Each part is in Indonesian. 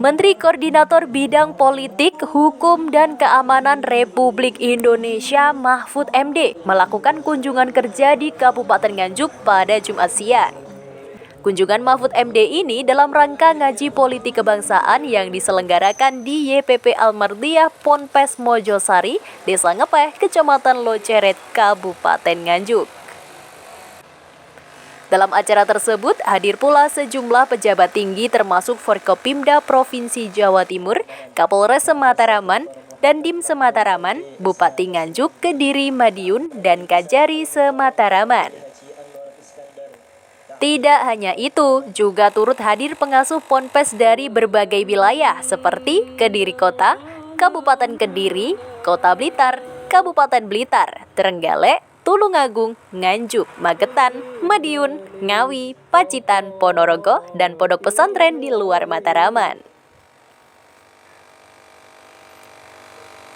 Menteri Koordinator Bidang Politik, Hukum, dan Keamanan Republik Indonesia Mahfud MD melakukan kunjungan kerja di Kabupaten Nganjuk pada Jumat siang. Kunjungan Mahfud MD ini dalam rangka ngaji politik kebangsaan yang diselenggarakan di YPP Al-Mardiyah Ponpes Mojosari, Desa Ngepeh, Kecamatan Loceret, Kabupaten Nganjuk. Dalam acara tersebut hadir pula sejumlah pejabat tinggi termasuk Forkopimda Provinsi Jawa Timur, Kapolres Semataraman, Dandim Semataraman, Bupati Nganjuk, Kediri Madiun, dan Kajari Semataraman. Tidak hanya itu, juga turut hadir pengasuh ponpes dari berbagai wilayah seperti Kediri Kota, Kabupaten Kediri, Kota Blitar, Kabupaten Blitar, Trenggalek, Tulungagung, Nganjuk, Magetan, Madiun, Ngawi, Pacitan, Ponorogo, dan pondok pesantren di luar Mataraman.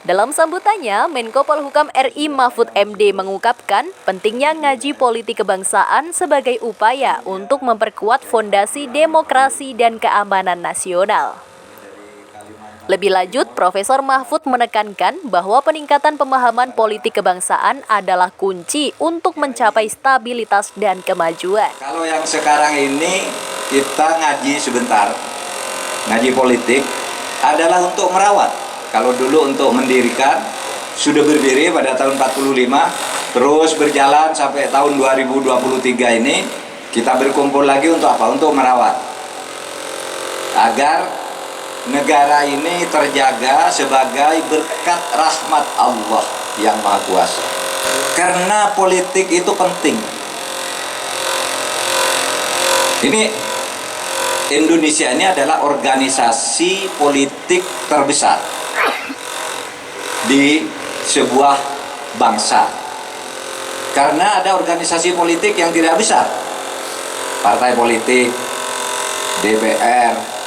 Dalam sambutannya, Menko Polhukam RI Mahfud MD mengungkapkan pentingnya ngaji politik kebangsaan sebagai upaya untuk memperkuat fondasi demokrasi dan keamanan nasional. Lebih lanjut, Profesor Mahfud menekankan bahwa peningkatan pemahaman politik kebangsaan adalah kunci untuk mencapai stabilitas dan kemajuan. Kalau yang sekarang ini kita ngaji sebentar, ngaji politik adalah untuk merawat. Kalau dulu untuk mendirikan, sudah berdiri pada tahun 45, terus berjalan sampai tahun 2023 ini, kita berkumpul lagi untuk apa? Untuk merawat. Agar negara ini terjaga sebagai berkat rahmat Allah yang Maha Kuasa. Karena politik itu penting. Ini Indonesia ini adalah organisasi politik terbesar di sebuah bangsa. Karena ada organisasi politik yang tidak besar. Partai politik, DPR,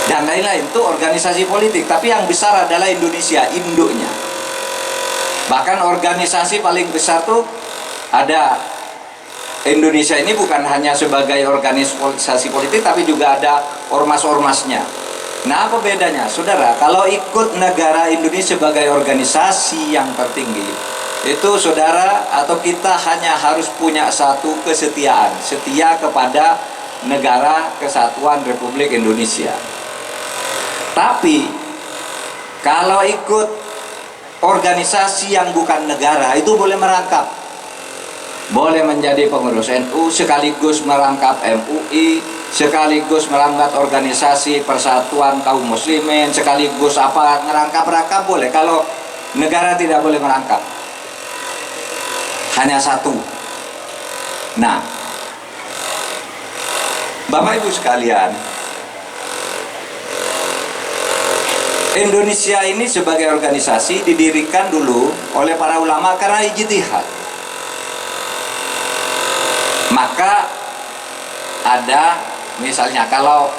dan lain-lain, itu organisasi politik. Tapi yang besar adalah Indonesia, induknya. Bahkan organisasi paling besar tuh ada Indonesia ini bukan hanya sebagai organisasi politik, tapi juga ada ormas-ormasnya. Nah, apa bedanya? Saudara, kalau ikut negara Indonesia sebagai organisasi yang tertinggi, itu saudara atau kita hanya harus punya satu kesetiaan, setia kepada negara kesatuan Republik Indonesia. Tapi kalau ikut organisasi yang bukan negara, itu boleh merangkap, boleh menjadi pengurus NU, sekaligus merangkap MUI, sekaligus merangkap organisasi Persatuan Kaum Muslimin, sekaligus apa, ngerangkap-rangkap boleh. Kalau negara tidak boleh merangkap, hanya satu. Nah, Bapak Ibu sekalian, Indonesia ini sebagai organisasi didirikan dulu oleh para ulama karena ijtihad. Maka ada misalnya kalau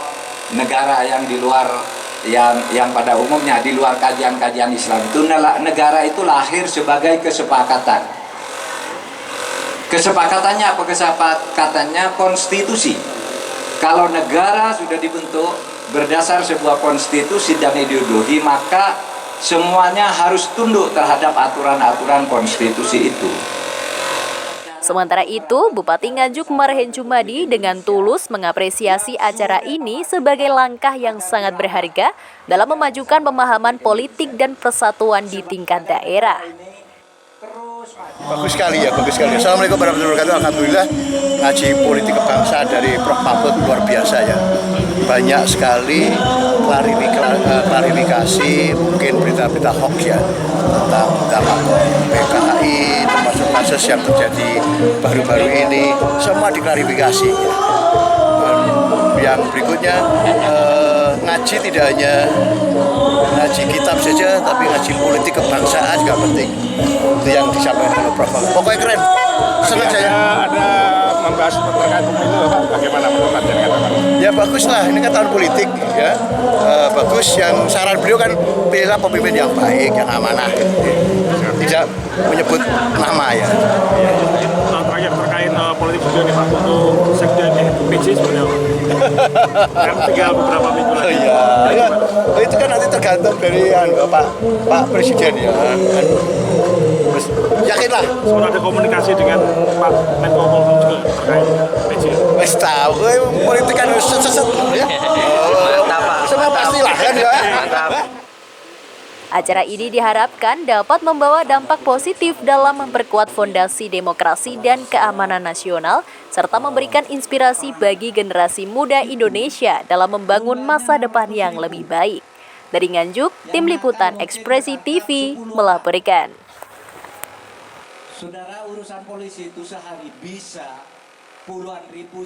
negara yang di luar yang pada umumnya di luar kajian-kajian Islam itu, negara itu lahir sebagai kesepakatan. Kesepakatannya apa? Kesepakatannya konstitusi. Kalau negara sudah dibentuk berdasar sebuah konstitusi dan ideologi, maka semuanya harus tunduk terhadap aturan-aturan konstitusi itu. Sementara itu, Bupati Nganjuk Marhen Jumadi dengan tulus mengapresiasi acara ini sebagai langkah yang sangat berharga dalam memajukan pemahaman politik dan persatuan di tingkat daerah. Bagus sekali ya, bagus sekali. Assalamualaikum warahmatullahi wabarakatuh. Alhamdulillah, ngaji politik kebangsaan dari Prof. Mahfud luar biasa ya. Banyak sekali klarifikasi, mungkin berita-berita hoax ya, tentang PKI, termasuk kasus yang terjadi baru-baru ini, semua diklarifikasi. Dan yang berikutnya, ngaji tidak hanya ngaji kitab saja, tapi ngaji politik kebangsaan juga penting. Itu yang disampaikan oleh Prof. Pokoknya keren. Senang saya. Ada membahas terkait pemilu, bagaimana menurut Anda? Ya bagus lah, ini kan tahun politik ya. Bagus, yang saran beliau kan pilihlah pemimpin yang baik, yang amanah, tidak menyebut nama ya. Terakhir terkait politik juga nih Pak untuk sekjen PJ sebenarnya Pak. Kan tinggal beberapa minggu lagi. Iya, itu kan nanti tergantung dari Pak Presiden ya. Terus yakinlah. Sudah ada komunikasi dengan Pak Menko Polhukam juga terkait PJ. Wes tahu, politik kan harus seset ya. Semua pastilah kan ya. Acara ini diharapkan dapat membawa dampak positif dalam memperkuat fondasi demokrasi dan keamanan nasional, serta memberikan inspirasi bagi generasi muda Indonesia dalam membangun masa depan yang lebih baik. Dari Nganjuk, Tim Liputan Ekspresi TV melaporkan. Saudara, urusan polisi itu sehari bisa puluhan ribu.